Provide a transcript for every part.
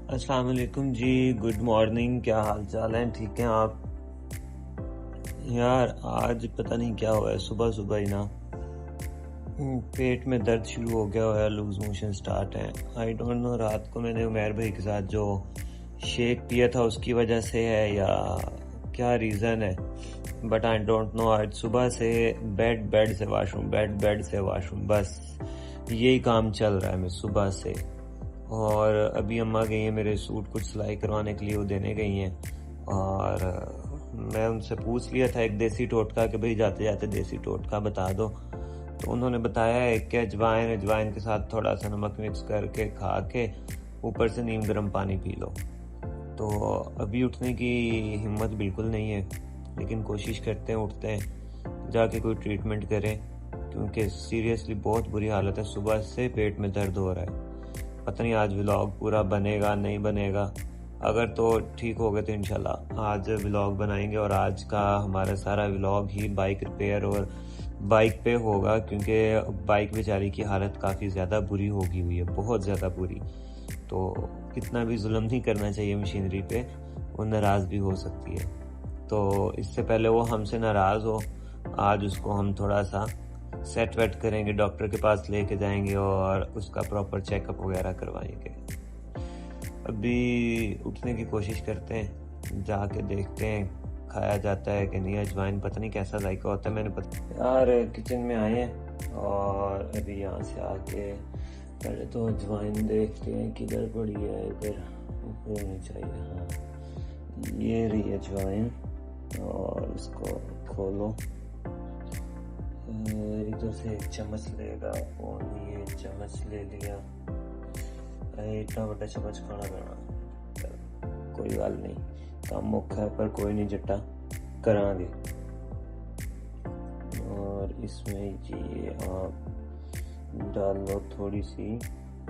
अस्सलाम वालेकुम जी। Good morning. क्या हाल चाल है? ठीक हैं आप? यार आज पता नहीं क्या हुआ है, सुबह सुबह ही ना पेट में दर्द शुरू हो गया हुआ है, लूज मोशन स्टार्ट है। आई डोंट नो, रात को मैंने उमैर भाई के साथ जो शेक पिया था उसकी वजह से है या क्या रीज़न है, बट आई डोंट नो। आज सुबह से बेड से वॉशरूम, बेड से वॉशरूम, बस यही काम चल रहा है मैं सुबह से। और अभी अम्मा गई हैं मेरे सूट कुछ सिलाई करवाने के लिए, वो देने गई हैं। और मैं उनसे पूछ लिया था एक देसी टोटका कि भाई जाते जाते देसी टोटका बता दो, तो उन्होंने बताया है कि अजवाइन के साथ थोड़ा सा नमक मिक्स करके खा के ऊपर से नीम गर्म पानी पी लो। तो अभी उठने की हिम्मत बिल्कुल नहीं है, लेकिन कोशिश करते हैं, उठते हैं, जाके कोई ट्रीटमेंट करें, क्योंकि सीरियसली बहुत बुरी हालत है। सुबह से पेट में दर्द हो रहा है। पता नहीं आज व्लॉग पूरा बनेगा नहीं बनेगा। अगर तो ठीक हो गए तो इंशाल्लाह आज व्लॉग बनाएंगे। और आज का हमारा सारा व्लॉग ही बाइक रिपेयर और बाइक पे होगा, क्योंकि बाइक बेचारी की हालत काफ़ी ज़्यादा बुरी होगी हुई है, बहुत ज़्यादा बुरी। तो इतना भी जुल्म नहीं करना चाहिए मशीनरी पे, वो नाराज़ भी हो सकती है। तो इससे पहले वो हमसे नाराज़ हो, आज उसको हम थोड़ा सा सेट वेट करेंगे, डॉक्टर के पास लेके जाएंगे और उसका प्रॉपर चेकअप वगैरह करवाएंगे। अभी उठने की कोशिश करते हैं, जाके देखते हैं खाया जाता है कि नहीं। अजवाइन पता नहीं कैसा जायका होता है। मैंने यार किचन में आए हैं और अभी यहाँ से आके पहले तो अजवाइन देखते हैं किधर पड़ी है। इधर होनी चाहिए, हाँ ये रही अजवाइन। और इसको खोलो, इधर से एक चम्मच लेगा, और ये चम्मच ले लिया। इतना बड़ा चम्मच खाना पैना, कोई गल नहीं, काम औखा है पर कोई नहीं, जट्टा करांगे। और इसमें ये आप डाल लो थोड़ी सी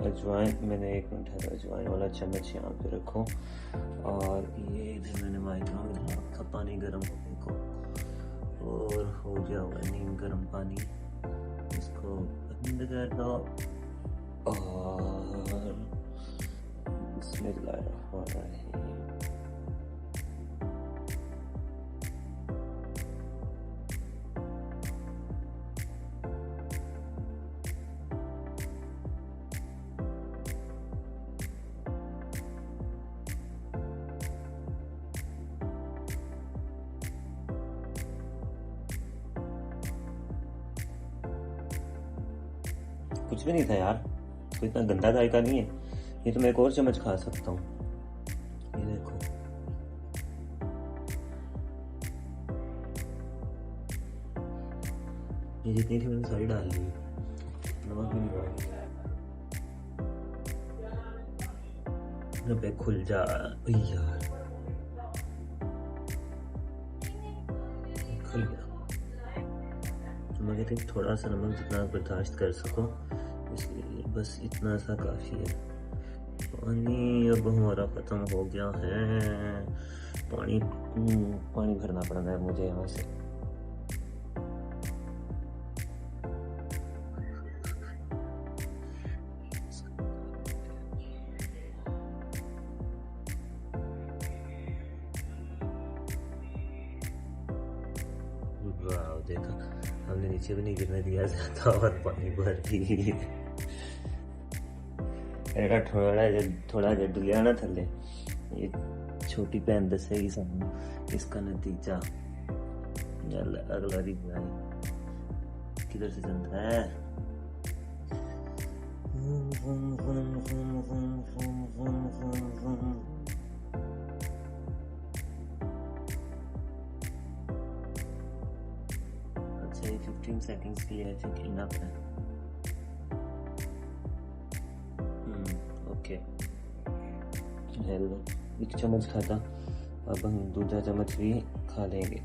अजवाइन। मैंने 1 मिनट है, अजवाइन वाला चम्मच यहाँ पे रखो। और ये इधर मैंने माइक्रोवेव में रखा, पानी गर्म होने को, और हो गया हुआ नीम गर्म पानी। इसको बंद कर दो और बिस्मिल्लाहिर्रहमानिर्रहीम। कुछ भी नहीं था यार, कोई इतना गंदा जायका नहीं है। ये तो मैं एक और चम्मच खा सकता हूँ। ये देखो, ये जितनी थी मैंने सारी डाल दी, नमक भी नहीं डाला। पे खुल जा यार, खुल गया। मैं कहती हूँ थोड़ा सा नमक जितना बर्दाश्त कर सको, इसलिए बस इतना सा काफ़ी है। पानी अब हमारा ख़त्म हो गया है। पानी भरना पड़ रहा है मुझे यहाँ से। वाह देखा, हमने नीचे भी नहीं गिरने दिया ज़्यादा और पानी भर दी। थोड़ा जिहा डुलिया ना थले, ये छोटी भैन दसेगी सानू इसका नतीजा। अगला दी किधर से चलता है? अच्छा, ये 15 सेकंड्स के लिए आई थिंक इनफ है। ओके, हेलो, 1 चम्मच खाता, अब हम दूसरा चम्मच भी खा लेंगे।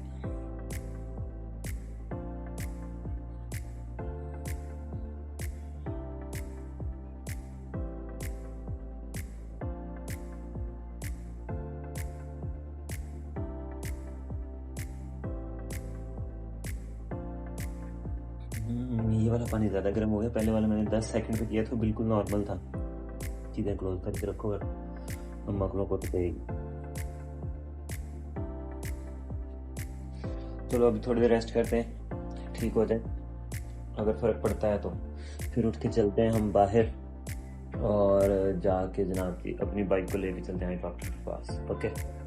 ये वाला पानी ज़्यादा गर्म हो गया, पहले वाला मैंने 10 सेकंड पे किया था, बिल्कुल नॉर्मल था। चीज़ें क्लोज करके रखो अम्मा को तो कहेगी। चलो अभी थोड़ी देर रेस्ट करते हैं, ठीक हो जाए, अगर फ़र्क पड़ता है तो फिर उठ के चलते हैं हम बाहर और जाके जनाब की अपनी बाइक को लेके चलते हैं डॉक्टर के पास। ओके।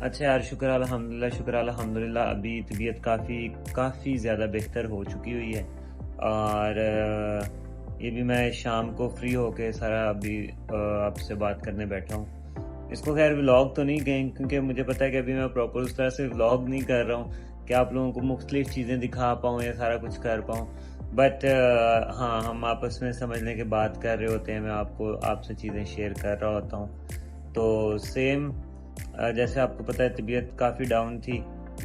अच्छा यार, शुक्र अल्हम्दुलिल्लाह अभी तबीयत काफ़ी ज़्यादा बेहतर हो चुकी हुई है। और ये भी मैं शाम को फ्री होके सारा अभी आपसे बात करने बैठा हूँ। इसको खैर व्लॉग तो नहीं कहें, क्योंकि मुझे पता है कि अभी मैं प्रॉपर उस तरह से व्लॉग नहीं कर रहा हूँ कि आप लोगों को मुख्तलिफ चीज़ें दिखा पाऊँ या सारा कुछ कर पाऊँ। बट हाँ, हम आपस में समझने के बात कर रहे होते हैं, मैं आपसे चीज़ें शेयर कर रहा होता हूँ। तो सेम जैसे आपको पता है तबीयत काफ़ी डाउन थी,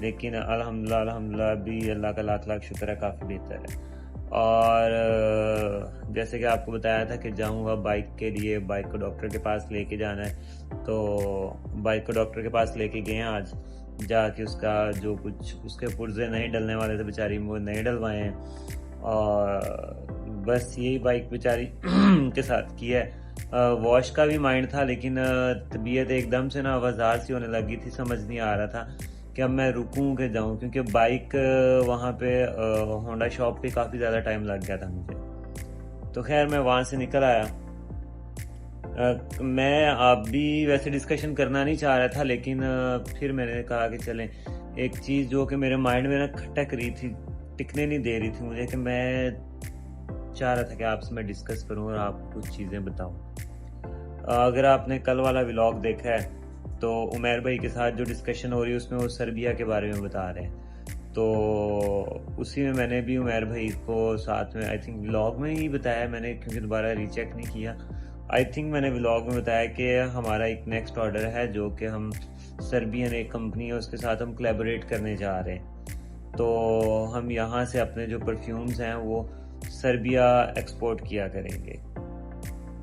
लेकिन अल्हम्दुलिल्लाह अभी अल्लाह का लाख लाख शुक्र है काफ़ी बेहतर है। और जैसे कि आपको बताया था कि जाऊंगा बाइक के लिए, बाइक को डॉक्टर के पास लेके जाना है, तो बाइक को डॉक्टर के पास लेके गए हैं आज। जाके उसका जो कुछ उसके पुर्जे नहीं डलने वाले थे बेचारी, वो नहीं डलवाए हैं। और बस यही बाइक बेचारी के साथ किया है। वॉश का भी माइंड था, लेकिन तबीयत एकदम से ना आवाज़ार सी होने लगी थी, समझ नहीं आ रहा था कि अब मैं रुकूं कि जाऊं, क्योंकि बाइक वहाँ पे होंडा शॉप पे काफ़ी ज़्यादा टाइम लग गया था मुझे। तो खैर मैं वहाँ से निकल आया। मैं आप भी वैसे डिस्कशन करना नहीं चाह रहा था, लेकिन फिर मैंने कहा कि चलें, एक चीज़ जो कि मेरे माइंड में ना खटक रही थी, टिकने नहीं दे रही थी मुझे, कि मैं चाह रहा था कि आपसे मैं डिस्कस करूं और आपको कुछ चीज़ें बताऊं। अगर आपने कल वाला व्लॉग देखा है तो उमर भाई के साथ जो डिस्कशन हो रही है उसमें वो सर्बिया के बारे में बता रहे हैं। तो उसी में मैंने भी उमर भाई को साथ में आई थिंक व्लॉग में ही बताया मैंने, क्योंकि दोबारा रीचेक नहीं किया। आई थिंक मैंने व्लॉग में बताया कि हमारा एक नेक्स्ट ऑर्डर है जो कि हम सर्बियन एक कंपनी है उसके साथ हम कोलैबोरेट करने जा रहे हैं। तो हम यहाँ से अपने जो परफ्यूम्स हैं वो सर्बिया एक्सपोर्ट किया करेंगे।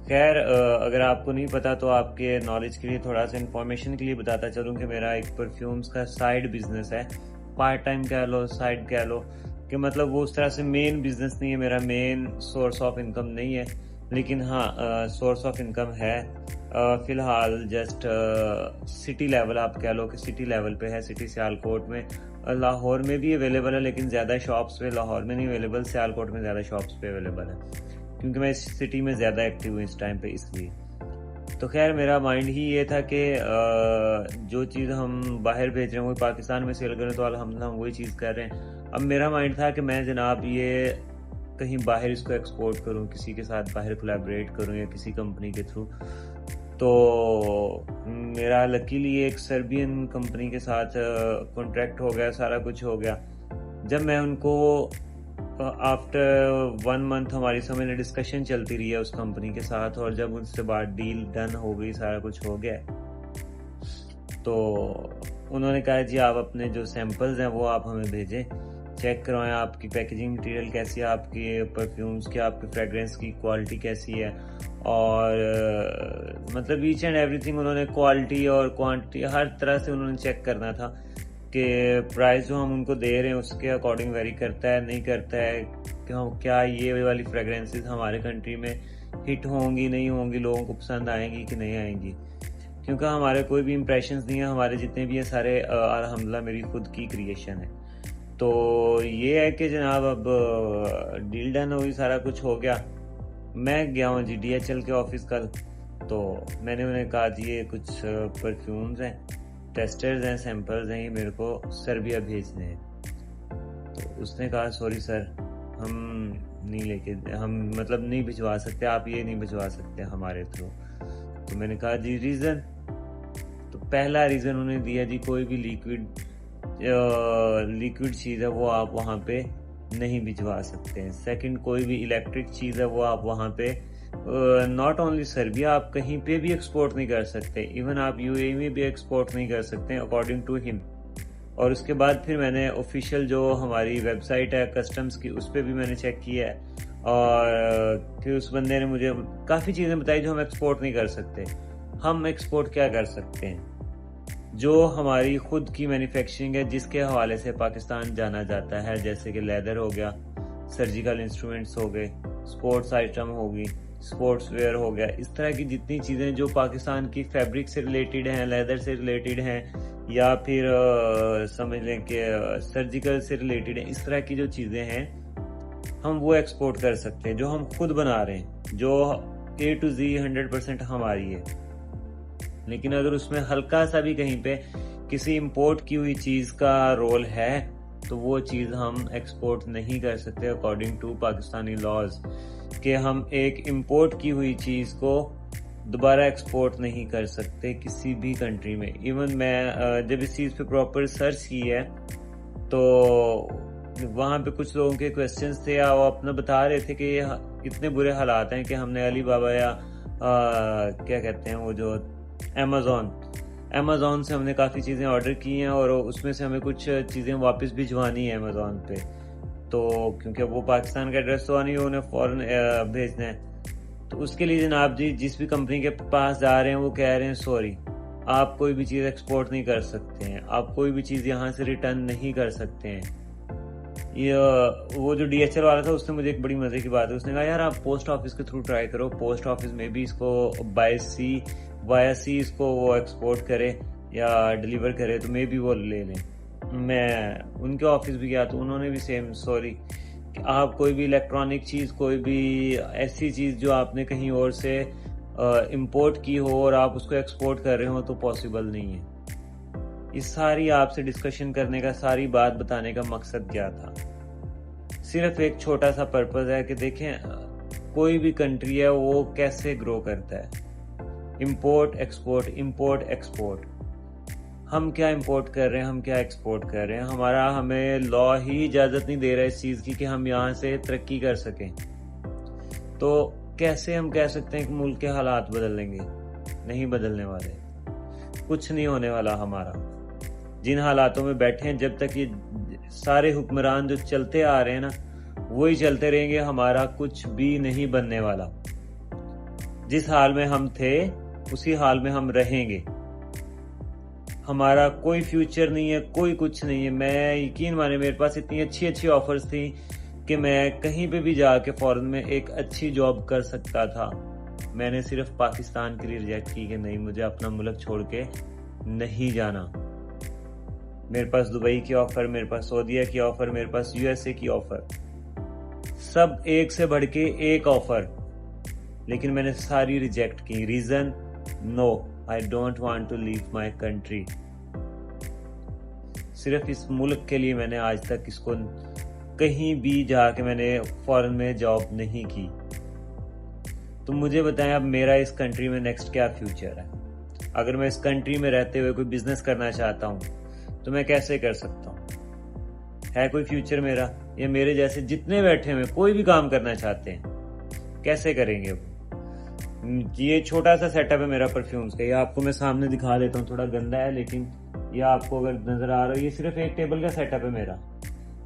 खैर अगर आपको नहीं पता तो आपके नॉलेज के लिए, थोड़ा सा इन्फॉर्मेशन के लिए बताता चलूँ कि मेरा एक परफ्यूम्स का साइड बिजनेस है, पार्ट टाइम कह लो, साइड कह लो, कि मतलब वो उस तरह से मेन बिजनेस नहीं है, मेरा मेन सोर्स ऑफ इनकम नहीं है, लेकिन हाँ सोर्स ऑफ इनकम है। फिलहाल जस्ट सिटी लेवल आप कह लो कि सिटी लेवल पे है, सिटी सियालकोट में, लाहौर में भी अवेलेबल है, लेकिन ज़्यादा शॉप्स पे लाहौर में नहीं अवेलेबल, सियालकोट में ज़्यादा शॉप्स पे अवेलेबल है, क्योंकि मैं इस सिटी में ज़्यादा एक्टिव हूँ इस टाइम पे, इसलिए। तो खैर मेरा माइंड ही ये था कि जो चीज़ हम बाहर भेज रहे हैं वो पाकिस्तान में सेल करें, तो अल्हम्दुलिल्लाह हम वही चीज़ कर रहे हैं। अब मेरा माइंड था कि मैं जनाब ये कहीं बाहर इसको एक्सपोर्ट करूं, किसी के साथ बाहर कोलैबोरेट करूं या किसी कंपनी के थ्रू। तो मेरा लकीली एक सर्बियन कंपनी के साथ कॉन्ट्रैक्ट हो गया, सारा कुछ हो गया। जब मैं उनको आफ्टर 1 मंथ हमारी समझ में डिस्कशन चलती रही है उस कंपनी के साथ, और जब उनसे बात डील डन हो गई, सारा कुछ हो गया, तो उन्होंने कहा जी आप अपने जो सैंपल्स हैं वो आप हमें भेजें, चेक करवाएं आपकी पैकेजिंग मटेरियल कैसी है, आपकी परफ्यूम्स की, आपकी फ्रेगरेंस की क्वालिटी कैसी है, और मतलब ईच एंड एवरीथिंग उन्होंने क्वालिटी और क्वांटिटी हर तरह से उन्होंने चेक करना था कि प्राइस जो हम उनको दे रहे हैं उसके अकॉर्डिंग वेरी करता है नहीं करता है, क्या ये वाली फ्रेगरेंसेस हमारे कंट्री में हिट होंगी नहीं होंगी, लोगों को पसंद आएंगी कि नहीं आएंगी, क्योंकि हमारे कोई भी इम्प्रेशंस नहीं है, हमारे जितने भी है सारे अल्हम्दुलिल्लाह मेरी खुद की क्रिएशन है। तो ये है कि जनाब अब डील डन हुई, सारा कुछ हो गया। मैं गया हूँ जी DHL के ऑफिस कल, तो मैंने उन्हें कहा जी ये कुछ परफ्यूम्स हैं, टेस्टर्स हैं, सैंपल्स हैं, ये मेरे को सर्बिया भेजने हैं। तो उसने कहा सॉरी सर, हम नहीं लेके, हम मतलब नहीं भिजवा सकते, आप ये नहीं भिजवा सकते हमारे थ्रू। तो मैंने कहा जी रीज़न, तो पहला रीज़न उन्होंने दिया जी कोई भी लिक्विड चीज़ है वो आप वहाँ पे नहीं भिजवा सकते हैं। सेकंड, कोई भी इलेक्ट्रिक चीज़ है वो आप वहाँ पे नॉट ओनली सर्बिया, आप कहीं पे भी एक्सपोर्ट नहीं कर सकते, इवन आप UAE में भी एक्सपोर्ट नहीं कर सकते अकॉर्डिंग टू हिम। और उसके बाद फिर मैंने ऑफिशियल जो हमारी वेबसाइट है कस्टम्स की, उस पर भी मैंने चेक किया है, और फिर उस बंदे ने मुझे काफ़ी चीज़ें बताई जो हम एक्सपोर्ट नहीं कर सकते। हम एक्सपोर्ट क्या कर सकते हैं? जो हमारी खुद की मैन्युफैक्चरिंग है, जिसके हवाले से पाकिस्तान जाना जाता है, जैसे कि लेदर हो गया, सर्जिकल इंस्ट्रूमेंट्स हो गए, स्पोर्ट्स आइटम होगी, स्पोर्ट्स वेयर हो गया, इस तरह की जितनी चीज़ें जो पाकिस्तान की फैब्रिक से रिलेटेड हैं, लेदर से रिलेटेड हैं, या फिर समझ लें कि सर्जिकल से रिलेटेड है, इस तरह की जो चीज़ें हैं हम वो एक्सपोर्ट कर सकते हैं, जो हम खुद बना रहे हैं, जो A to Z 100% हमारी है। लेकिन अगर उसमें हल्का सा भी कहीं पे किसी इंपोर्ट की हुई चीज़ का रोल है तो वो चीज़ हम एक्सपोर्ट नहीं कर सकते अकॉर्डिंग टू पाकिस्तानी लॉज, कि हम एक इंपोर्ट की हुई चीज़ को दोबारा एक्सपोर्ट नहीं कर सकते किसी भी कंट्री में। इवन मैं जब इस चीज़ पे प्रॉपर सर्च की है तो वहाँ पे कुछ लोगों के क्वेश्चंस थे, वो अपना बता रहे थे कि इतने बुरे हालात हैं कि हमने अली बाबा या क्या कहते हैं वो जो अमेज़ॉन से हमने काफ़ी चीज़ें ऑर्डर की हैं और उसमें से हमें कुछ चीज़ें वापस भिजवानी है अमेज़ॉन पे, तो क्योंकि वो पाकिस्तान का एड्रेस तो नहीं, उन्हें फ़ौरन भेजना है। तो उसके लिए जनाब जी जिस भी कंपनी के पास जा रहे हैं वो कह रहे हैं सॉरी, आप कोई भी चीज़ एक्सपोर्ट नहीं कर सकते हैं, आप कोई भी चीज़ यहाँ से रिटर्न नहीं कर सकते हैं। ये वो जो DHL वाला था उसने मुझे एक बड़ी मजे की बात है, उसने कहा यार आप पोस्ट ऑफिस के थ्रू ट्राई करो, पोस्ट ऑफिस में भी इसको वाया सी इसको वो एक्सपोर्ट करे या डिलीवर करे तो मे भी वो ले लें। मैं उनके ऑफिस भी गया तो उन्होंने भी सेम सॉरी कि आप कोई भी इलेक्ट्रॉनिक चीज़, कोई भी ऐसी चीज़ जो आपने कहीं और से इंपोर्ट की हो और आप उसको एक्सपोर्ट कर रहे हो तो पॉसिबल नहीं है। इस सारी आपसे डिस्कशन करने का, सारी बात बताने का मकसद क्या था? सिर्फ एक छोटा सा पर्पस है कि देखें कोई भी कंट्री है वो कैसे ग्रो करता है, इंपोर्ट एक्सपोर्ट, इंपोर्ट एक्सपोर्ट। हम क्या इंपोर्ट कर रहे हैं, हम क्या एक्सपोर्ट कर रहे हैं? हमें लॉ ही इजाज़त नहीं दे रहा है इस चीज़ की कि हम यहाँ से तरक्की कर सकें। तो कैसे हम कह सकते हैं कि मुल्क के हालात बदल लेंगे? नहीं बदलने वाले, कुछ नहीं होने वाला हमारा। जिन हालातों में बैठे हैं, जब तक ये सारे हुक्मरान जो चलते आ रहे हैं ना वही चलते रहेंगे, हमारा कुछ भी नहीं बनने वाला। जिस हाल में हम थे उसी हाल में हम रहेंगे। हमारा कोई फ्यूचर नहीं है, कोई कुछ नहीं है। मैं यकीन माने मेरे पास इतनी अच्छी अच्छी ऑफर्स थी कि मैं कहीं पे भी जाके फॉरेन में एक अच्छी जॉब कर सकता था। मैंने सिर्फ पाकिस्तान के लिए रिजेक्ट की कि नहीं, मुझे अपना मुल्क छोड़ के नहीं जाना। मेरे पास दुबई की ऑफर, मेरे पास सऊदीया की ऑफर, मेरे पास USA की ऑफर, सब एक से बढ़ के एक ऑफर, लेकिन मैंने सारी रिजेक्ट की। Reason, no, I don't want to leave my country. सिर्फ इस मुल्क के लिए मैंने आज तक इसको कहीं भी जाके मैंने फॉरेन में जॉब नहीं की। तो मुझे बताएं अब मेरा इस कंट्री में नेक्स्ट क्या फ्यूचर है? अगर मैं इस कंट्री में रहते हुए कोई बिजनेस करना चाहता हूँ तो मैं कैसे कर सकता हूँ? है कोई फ्यूचर मेरा? या मेरे जैसे जितने बैठे हुए कोई भी काम करना चाहते हैं कैसे करेंगे वो? ये छोटा सा सेटअप है मेरा परफ्यूम्स का, ये आपको मैं सामने दिखा देता हूँ। थोड़ा गंदा है लेकिन ये आपको अगर नजर आ रहा है, ये सिर्फ एक टेबल का सेटअप है मेरा,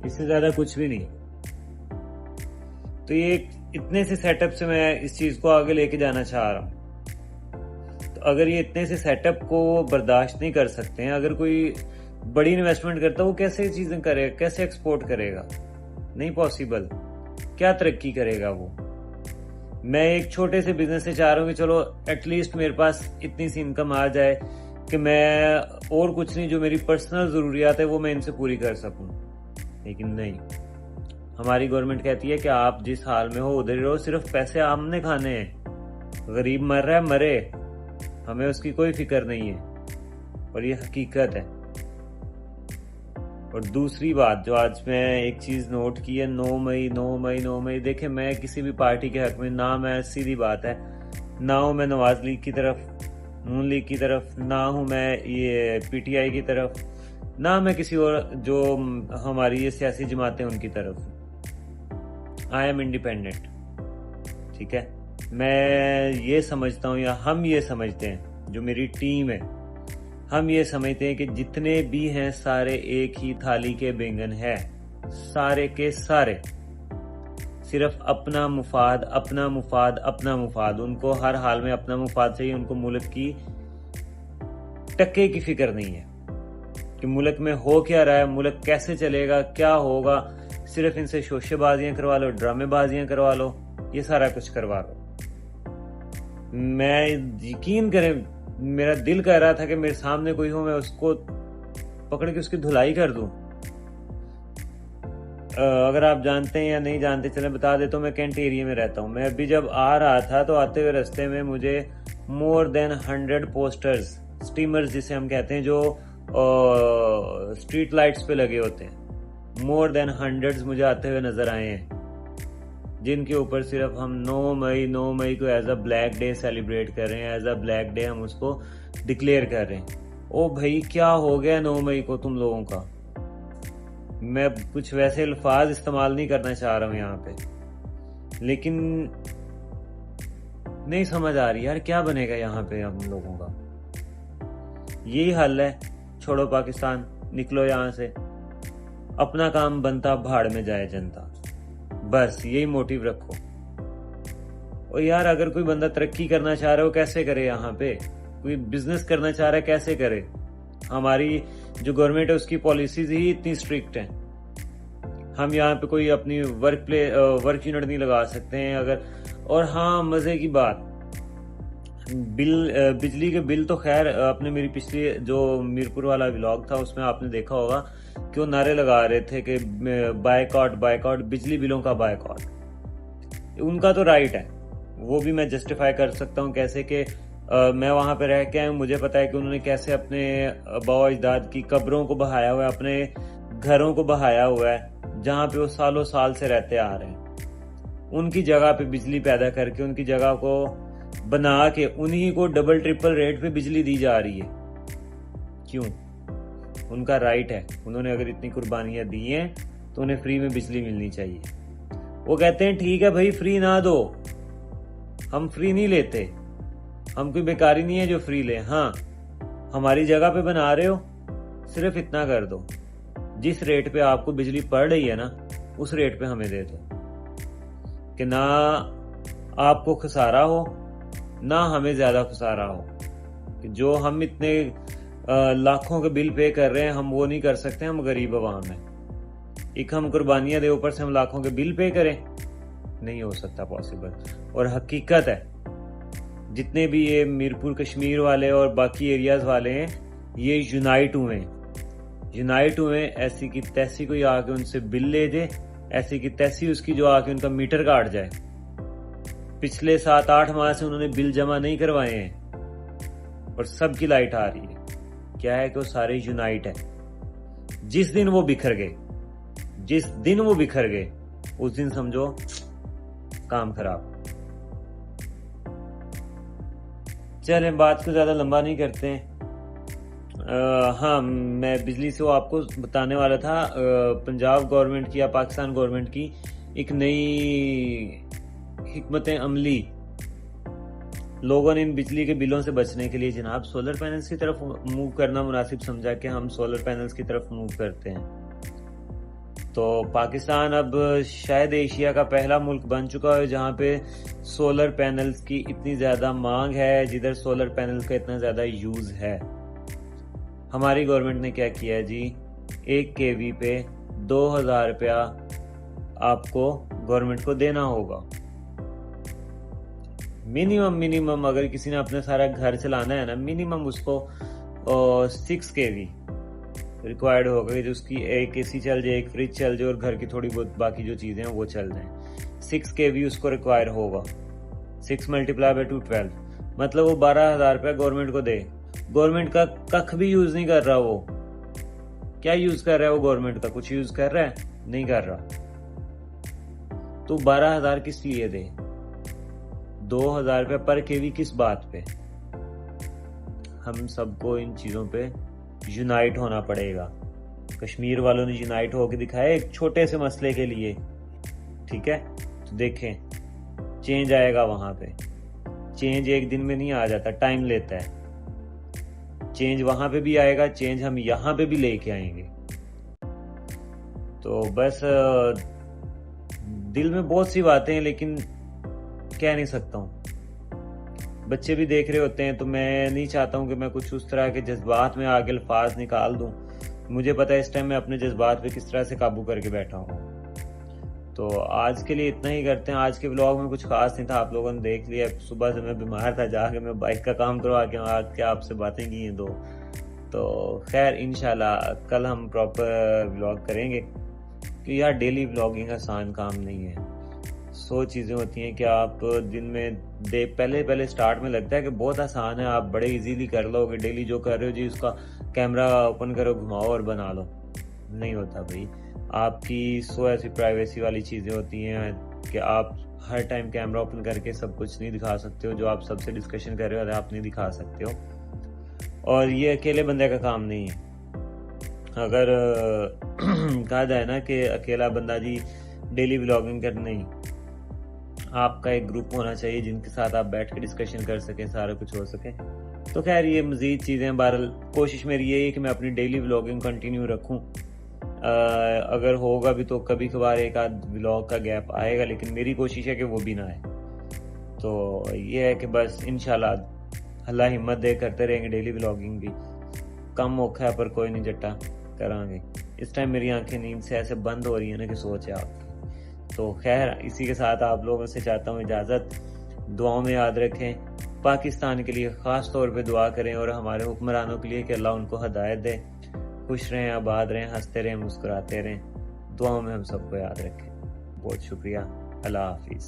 इससे ज्यादा कुछ भी नहीं। तो ये इतने से सेटअप से मैं इस चीज को आगे लेके जाना चाह रहा हूँ। तो अगर ये इतने से सेटअप को बर्दाश्त नहीं कर सकते हैं, अगर कोई बड़ी इन्वेस्टमेंट करता है वो कैसे चीजें करेगा, कैसे एक्सपोर्ट करेगा? नहीं पॉसिबल। क्या तरक्की करेगा वो? मैं एक छोटे से बिजनेस से चाह रहा हूँ कि चलो एटलीस्ट मेरे पास इतनी सी इनकम आ जाए कि मैं और कुछ नहीं, जो मेरी पर्सनल जरूरियात है वो मैं इनसे पूरी कर सकूं। लेकिन नहीं, हमारी गवर्नमेंट कहती है कि आप जिस हाल में हो उधर ही रहो, सिर्फ पैसे आमने खाने हैं। गरीब मर रहा है, मरे, हमें उसकी कोई फिक्र नहीं है। और ये हकीकत है। और दूसरी बात जो आज मैं एक चीज नोट की है, 9 मई, देखे मैं किसी भी पार्टी के हक में ना, मैं सीधी बात है, ना हूं मैं नवाज लीग की तरफ, नून लीग की तरफ, ना हूं मैं ये PTI की तरफ, ना मैं किसी और जो हमारी ये सियासी जमातें उनकी तरफ। आई एम इंडिपेंडेंट, ठीक है? मैं ये समझता हूं या हम ये समझते हैं, जो मेरी टीम है हम ये समझते हैं कि जितने भी हैं सारे एक ही थाली के बैंगन हैं, सारे के सारे सिर्फ अपना मुफाद, अपना मुफाद, अपना मुफाद। उनको हर हाल में अपना मुफाद चाहिए। उनको मुल्क की टक्के की फिक्र नहीं है कि मुल्क में हो क्या रहा है, मुल्क कैसे चलेगा, क्या होगा। सिर्फ इनसे शोशेबाजियां करवा लो, ड्रामेबाजियां करवा लो, ये सारा कुछ करवा लो। मैं यकीन करें, मेरा दिल कह रहा था कि मेरे सामने कोई हो, मैं उसको पकड़ के उसकी धुलाई कर दूं। अगर आप जानते हैं या नहीं जानते, चलें बता देता हूं। मैं कैंट एरिया में रहता हूं। मैं अभी जब आ रहा था तो आते हुए रास्ते में मुझे मोर देन 100 पोस्टर्स, स्टीमर्स जिसे हम कहते हैं, जो स्ट्रीट लाइट्स पे लगे होते हैं, मोर देन 100 मुझे आते हुए नजर आए हैं, जिनके ऊपर सिर्फ हम 9 मई को as a black day celebrate कर रहे हैं। एज अ ब्लैक डे हम उसको डिक्लेयर कर रहे हैं। ओ भाई, क्या हो गया 9 मई को तुम लोगों का? मैं कुछ वैसे अल्फाज इस्तेमाल नहीं करना चाह रहा हूं यहाँ पे, लेकिन नहीं समझ आ रही यार, क्या बनेगा यहाँ पे हम लोगों का? यही हल है, छोड़ो पाकिस्तान, निकलो यहाँ से, अपना काम बनता भाड़ में जाए जनता, बस यही मोटिव रखो। और यार, अगर कोई बंदा तरक्की करना चाह रहा है, वो कैसे करे? यहाँ पे कोई बिजनेस करना चाह रहा है, कैसे करे? हमारी जो गवर्नमेंट है उसकी पॉलिसीज ही इतनी स्ट्रिक्ट हैं। हम यहाँ पे कोई अपनी वर्क यूनिट नहीं लगा सकते हैं अगर। और हाँ, मजे की बात, बिजली के बिल तो खैर, आपने मेरी पिछली जो मीरपुर वाला व्लॉग था उसमें आपने देखा होगा कि वो नारे लगा रहे थे कि बायकॉट बायकॉट, बिजली बिलों का बायकॉट। उनका तो राइट है, वो भी मैं जस्टिफाई कर सकता हूँ कैसे कि मैं वहां पे रह के आया हूं, मुझे पता है कि उन्होंने कैसे अपने आबा अजदाद की कब्रों को बहाया हुआ है, अपने घरों को बहाया हुआ है, जहां पे वो सालों साल से रहते आ रहे हैं। उनकी जगह पे बिजली पैदा करके, उनकी जगह को बना के उन्हीं को डबल ट्रिपल रेट पे बिजली दी जा रही है। क्यों? उनका राइट है। उन्होंने अगर इतनी कुर्बानियां दी हैं तो उन्हें फ्री में बिजली मिलनी चाहिए। वो कहते हैं ठीक है भाई, फ्री ना दो, हम फ्री नहीं लेते, हम कोई बेकारी नहीं है जो फ्री ले। हाँ, हमारी जगह पे बना रहे हो, सिर्फ इतना कर दो, जिस रेट पे आपको बिजली पड़ रही है ना, उस रेट पे हमें दे दो, कि ना आपको खसारा हो ना हमें ज्यादा खसारा हो। कि जो हम इतने लाखों के बिल पे कर रहे हैं, हम वो नहीं कर सकते। हम गरीब अवाम हैं, एक हम कुर्बानियां दे, ऊपर से हम लाखों के बिल पे करें, नहीं हो सकता पॉसिबल। और हकीकत है, जितने भी ये मीरपुर कश्मीर वाले और बाकी एरियाज वाले हैं, ये यूनाइट हुए, ऐसी की तैसी कोई आके उनसे बिल ले दे, ऐसी की तैसी उसकी जो आके उनका मीटर काट जाए। पिछले 7-8 माह से उन्होंने बिल जमा नहीं करवाए हैं और सबकी लाइट आ रही है। क्या है कि वो सारे यूनाइट है। जिस दिन वो बिखर गए, उस दिन समझो काम खराब। चलें, बात को ज्यादा लंबा नहीं करते हैं। हाँ, मैं बिजली से वो आपको बताने वाला था, पंजाब गवर्नमेंट की या पाकिस्तान गवर्नमेंट की एक नई हिकमत अमली, लोगों ने इन बिजली के बिलों से बचने के लिए जनाब सोलर पैनल्स की तरफ मूव करना मुनासिब समझा कि हम सोलर पैनल्स की तरफ मूव करते हैं। तो पाकिस्तान अब शायद एशिया का पहला मुल्क बन चुका है जहां पे सोलर पैनल्स की इतनी ज्यादा मांग है, जिधर सोलर पैनल्स का इतना ज्यादा यूज है। हमारी गवर्नमेंट ने क्या किया जी, 1 kV पे 2000 रुपया आपको गवर्नमेंट को देना होगा मिनिमम। अगर किसी ने अपना सारा घर चलाना है ना, मिनिमम उसको 6 kV रिक्वायर्ड होगा कि उसकी एक एसी चल जाए, एक फ्रिज चल जाए और घर की थोड़ी बहुत बाकी जो चीजें हैं वो चल जाएं। 6 kV उसको रिक्वायर होगा। 6 × 2 12, मतलब वो 12,000 रुपया गवर्नमेंट को दे। गवर्नमेंट का कख भी यूज नहीं कर रहा। वो क्या यूज कर रहा है? वो गवर्नमेंट का कुछ यूज कर रहा है? नहीं कर रहा। तो 12,000 किस लिए दे? 2,000 रुपया पर केवी किस बात पे? हम सबको इन चीजों पे यूनाइट होना पड़ेगा। कश्मीर वालों ने यूनाइट होकर दिखाया एक छोटे से मसले के लिए, ठीक है? तो देखें, चेंज आएगा वहां पे। चेंज एक दिन में नहीं आ जाता, टाइम लेता है। चेंज वहां पे भी आएगा, चेंज हम यहाँ पे भी लेके आएंगे। तो बस दिल में बहुत सी बातें हैं, लेकिन कह नहीं सकता हूँ। बच्चे भी देख रहे होते हैं, तो मैं नहीं चाहता हूँ कि मैं कुछ उस तरह के जज्बात में आगे अल्फाज निकाल दूं। मुझे पता है इस टाइम मैं अपने जज्बात पे किस तरह से काबू करके बैठा हूँ। तो आज के लिए इतना ही करते हैं। आज के व्लॉग में कुछ खास नहीं था, आप लोगों ने देख लिया। सुबह से मैं बीमार था, जाके मैं बाइक का काम करवा के आके आपसे बातें की हैं दो। तो खैर इंशाल्लाह कल हम प्रॉपर व्लॉग करेंगे, कि यार डेली व्लॉगिंग आसान काम नहीं है। 100 चीजें होती हैं कि आप दिन में पहले स्टार्ट में लगता है कि बहुत आसान है, आप बड़े इजीली कर लोगे, डेली जो कर रहे हो जी उसका कैमरा ओपन करो, घुमाओ और बना लो। नहीं होता भाई। आपकी 100 ऐसी प्राइवेसी वाली चीजें होती हैं कि आप हर टाइम कैमरा ओपन करके सब कुछ नहीं दिखा सकते हो। जो आप सबसे डिस्कशन कर रहे हो आप नहीं दिखा सकते हो, और ये अकेले बंदे का काम नहीं है। अगर कहा जाए ना कि अकेला बंदा जी डेली व्लॉगिंग कर, नहीं, आपका एक ग्रुप होना चाहिए जिनके साथ आप बैठ के डिस्कशन कर सकें, सारा कुछ हो सके। तो खैर ये मजीद चीजें, बहरहाल कोशिश मेरी यही है कि मैं अपनी डेली व्लॉगिंग कंटिन्यू रखूं। अगर होगा भी तो कभी कभार एक आध व्लॉग का गैप आएगा, लेकिन मेरी कोशिश है कि वो भी ना आए। तो ये है कि बस इंशाल्लाह अल्लाह हिम्मत दे करते रहेंगे डेली व्लॉगिंग भी। कम मौका है पर कोई नहीं जट्टा करांगे। इस टाइम मेरी आंखें नींद से ऐसे बंद हो रही है ना कि सोच है आपकी। तो खैर इसी के साथ आप लोगों से चाहता हूँ इजाजत। दुआओं में याद रखें, पाकिस्तान के लिए खास तौर पे दुआ करें, और हमारे हुक्मरानों के लिए कि अल्लाह उनको हदायत दे। खुश रहें, आबाद रहें, हंसते रहें, मुस्कुराते रहें। दुआओं में हम सबको याद रखें। बहुत शुक्रिया। अल्लाह हाफिज।